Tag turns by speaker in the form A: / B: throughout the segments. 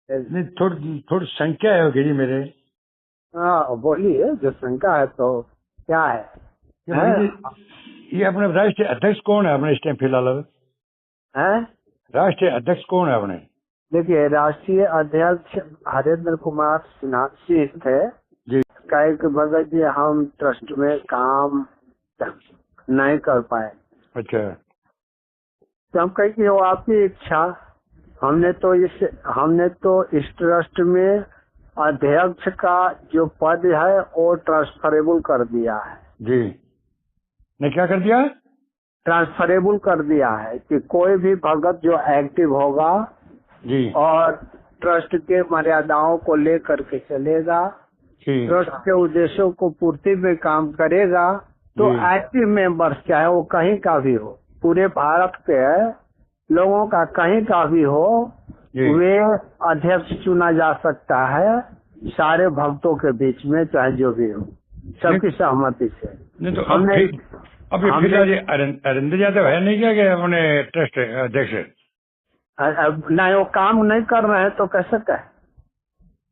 A: नहीं, थोड़ी थोड़ी शंका है वकील जी मेरे।
B: हाँ बोलिए, जो शंका है तो क्या है?
A: ये अपने राष्ट्रीय अध्यक्ष कौन है अपने इस टाइम फिलहाल?
B: हैं?
A: राष्ट्रीय अध्यक्ष कौन है अपने?
B: देखिए, राष्ट्रीय अध्यक्ष हरेंद्र कुमार सिन्हा सिंह थे
A: जी।
B: कहे कि भगत जी हम ट्रस्ट में काम नहीं कर पाए।
A: अच्छा।
B: तो हम कहे कि वो आपकी इच्छा। हमने तो इस ट्रस्ट में अध्यक्ष का जो पद है वो ट्रांसफरेबल कर दिया है।
A: जी। ने क्या कर दिया?
B: ट्रांसफरेबल कर दिया है कि कोई भी भगत जो एक्टिव होगा
A: जी
B: और ट्रस्ट के मर्यादाओं को लेकर के चलेगा, ट्रस्ट के उद्देश्यों को पूर्ति में काम करेगा, तो एक्टिव मेंबर्स चाहे वो कहीं का भी हो, पूरे भारत के लोगों का कहीं का भी हो, वे अध्यक्ष चुना जा सकता है सारे भक्तों के बीच में, चाहे जो भी हो, सबकी सहमति से।
A: नहीं तो हमने अभी फिलहाल अरिंदर यादव है नहीं क्या कि अपने ट्रस्ट अध्यक्ष?
B: नहीं, वो काम नहीं कर रहे हैं तो कैसे कहे?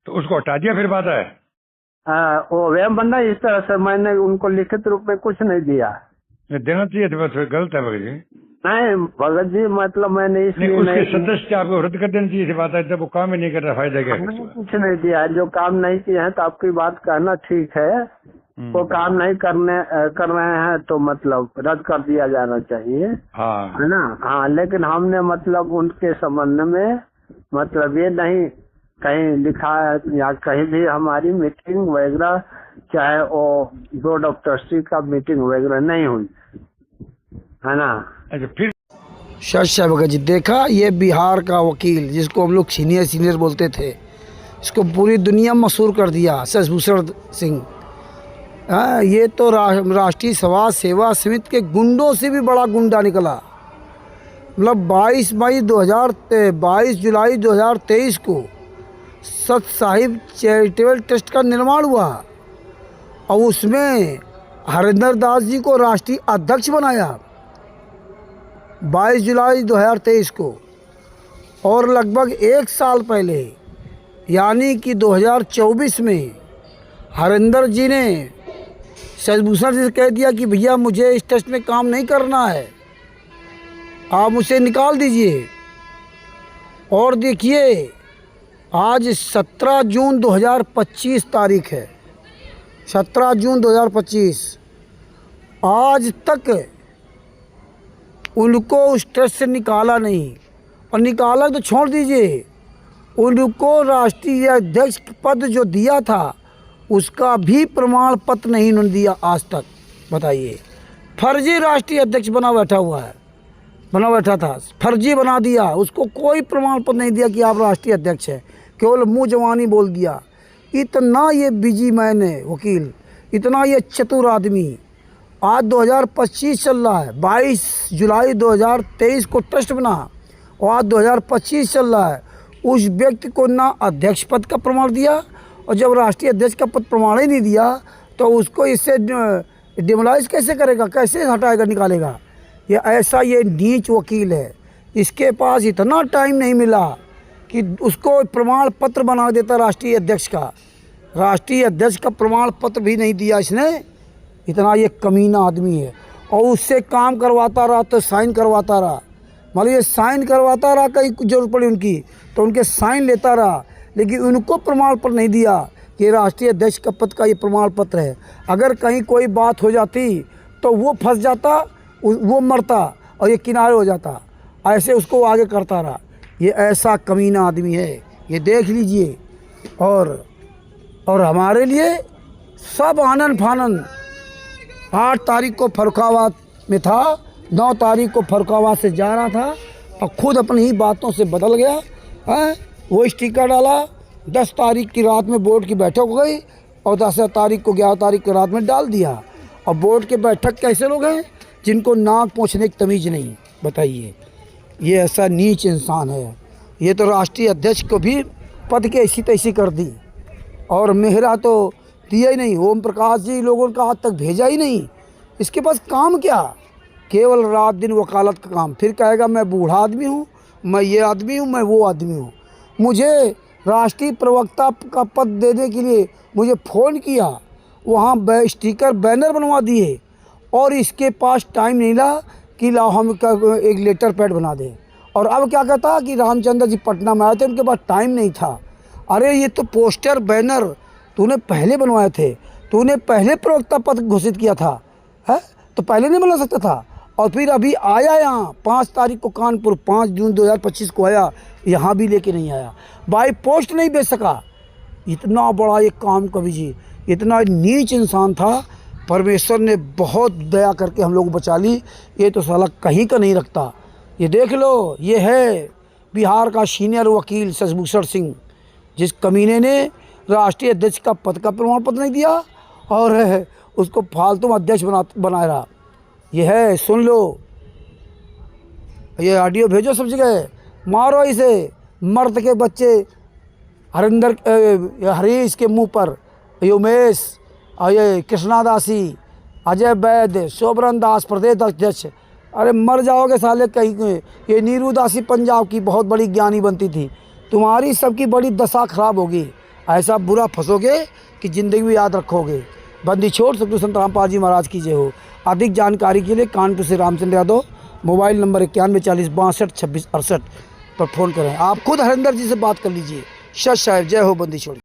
A: तो उसको हटा दिया फिर बात है?
B: वो वह बंदा इस तरह से मैंने उनको लिखित रूप में कुछ नहीं दिया।
A: देना चाहिए तो बस गलत है भगत जी।
B: नहीं भगत जी, मतलब मैंने इसलिए
A: उसके सदस्य आपको रद्द कर देना चाहिए बात है, जब वो काम ही नहीं कर रहा फायदा क्या?
B: कुछ नहीं दिया है, जो काम नहीं किए हैं तो आपकी बात कहना ठीक है, वो काम नहीं कर रहे हैं तो मतलब रद्द कर दिया जाना चाहिए, है ना? हाँ, लेकिन हमने मतलब उनके संबंध में मतलब ये नहीं कहीं लिखा है या कहीं भी हमारी मीटिंग वगैरह, चाहे वो बोर्ड ऑफ ट्रस्टी का मीटिंग वगैरह नहीं हुई, है ना?
A: अच्छा, फिर
C: शाह भगत जी, देखा ये बिहार का वकील जिसको हम लोग सीनियर बोलते थे, इसको पूरी दुनिया मशहूर कर दिया, शशिभूषण सिंह। हाँ, ये तो राष्ट्रीय समाज सेवा समिति के गुंडों से भी बड़ा गुंडा निकला। मतलब 22 जुलाई 2023 को सत साहिब चैरिटेबल ट्रस्ट का निर्माण हुआ और उसमें हरिंदर दास जी को राष्ट्रीय अध्यक्ष बनाया 22 जुलाई 2023 को। और लगभग एक साल पहले यानी कि 2024 में हरिंदर जी ने शशिभूषण जी से कह दिया कि भैया मुझे इस ट्रस्ट में काम नहीं करना है, आप मुझे निकाल दीजिए। और देखिए आज 17 जून 2025 तारीख है, 17 जून 2025, आज तक उनको उस ट्रस्ट से निकाला नहीं। और निकाला तो छोड़ दीजिए, उनको राष्ट्रीय अध्यक्ष पद जो दिया था उसका भी प्रमाण पत्र नहीं उन्होंने दिया आज तक। बताइए, फर्जी राष्ट्रीय अध्यक्ष बना बैठा था, फर्जी बना दिया, उसको कोई प्रमाण पत्र नहीं दिया कि आप राष्ट्रीय अध्यक्ष हैं, केवल मुँह जवानी बोल दिया। इतना ये बिजी मैन है वकील, इतना ये चतुर आदमी। आज 2025 चल रहा है, 22 जुलाई 2023 को ट्रस्ट बना और आज 2025 चल रहा है। उस व्यक्ति को ना अध्यक्ष पद का प्रमाण दिया, और जब राष्ट्रीय अध्यक्ष का पद प्रमाण ही नहीं दिया तो उसको इससे डिमोलाइज कैसे करेगा, कैसे हटाएगा, निकालेगा? ये नीच वकील है, इसके पास इतना टाइम नहीं मिला कि उसको प्रमाण पत्र बना देता राष्ट्रीय अध्यक्ष का। राष्ट्रीय अध्यक्ष का प्रमाण पत्र भी नहीं दिया इसने, इतना ये कमीना आदमी है। और उससे काम करवाता रहा तो साइन करवाता रहा, मतलब ये साइन करवाता रहा, कहीं जरूरत पड़ी उनकी तो उनके साइन लेता रहा, लेकिन उनको प्रमाण पत्र नहीं दिया कि राष्ट्रीय अध्यक्ष का पद का ये प्रमाण पत्र है। अगर कहीं कोई बात हो जाती तो वो फंस जाता, वो मरता और ये किनारे हो जाता, ऐसे उसको आगे करता रहा। ये ऐसा कमीना आदमी है, ये देख लीजिए। और हमारे लिए सब आनन फानन। 8 तारीख को फर्रुखाबाद में था, 9 तारीख को फर्रुखाबाद से जा रहा था और खुद अपनी ही बातों से बदल गया है। वो स्टिकर डाला, 10 तारीख की रात में बोर्ड की बैठक हो गई और 10 तारीख को 11 तारीख की रात में डाल दिया। और बोर्ड के बैठक कैसे लोग हैं जिनको नाक पोंछने की तमीज़ नहीं? बताइए, ये ऐसा नीच इंसान है। ये तो राष्ट्रीय अध्यक्ष को भी पद के ऐसी तैसी कर दी और मेहरा तो दिया ही नहीं, ओम प्रकाश जी लोगों का आज तक भेजा ही नहीं। इसके पास काम क्या? केवल रात दिन वकालत का काम। फिर कहेगा मैं बूढ़ा आदमी हूँ, मैं ये आदमी हूँ, मैं वो आदमी हूँ। मुझे राष्ट्रीय प्रवक्ता का पद देने के लिए मुझे फ़ोन किया, वहाँ स्टिकर बैनर बनवा दिए, और इसके पास टाइम नहीं रहा कि लाओ हम एक लेटर पैड बना दें। और अब क्या कहता कि रामचंद्र जी पटना में आए थे, उनके पास टाइम नहीं था। अरे ये तो पोस्टर बैनर तूने पहले बनवाए थे, तूने पहले प्रवक्ता पद घोषित किया था, है तो पहले नहीं बना सकता था। और फिर अभी आया यहाँ 5 तारीख को कानपुर, 5 जून 2025 को आया, यहाँ भी लेके नहीं आया, बाई पोस्ट नहीं भेज सका। इतना बड़ा ये काम कवि जी, इतना नीच इंसान था, परमेश्वर ने बहुत दया करके हम लोग को बचा ली। ये तो साला कहीं का नहीं रखता। ये देख लो, ये है बिहार का सीनियर वकील शशिभूषण सिंह, जिस कमीने ने राष्ट्रीय अध्यक्ष का पद का प्रमाण पत्र नहीं दिया और उसको फालतू अध्यक्ष बनाया रहा। ये है, सुन लो, ये ऑडियो भेजो सब जगह, मारो इसे, मर्द के बच्चे हरीश के मुंह पर, ये उमेश और ये कृष्णादासी, अजय वैद्य, शोभरन दास प्रदेश अध्यक्ष, अरे मर जाओगे साले कहीं। ये नीरू दासी पंजाब की बहुत बड़ी ज्ञानी बनती थी, तुम्हारी सबकी बड़ी दशा खराब होगी, ऐसा बुरा फंसोगे कि ज़िंदगी में याद रखोगे। बंदी छोड़ सतगुरु संत रामपाल जी महाराज की जय हो। अधिक जानकारी के लिए कानपुर से रामचंद्र यादव, मोबाइल नंबर 91 40 62 26 68 पर फ़ोन करें। आप खुद हरिंदर जी से बात कर लीजिए। सत साहेब, जय हो बंदी छोड़।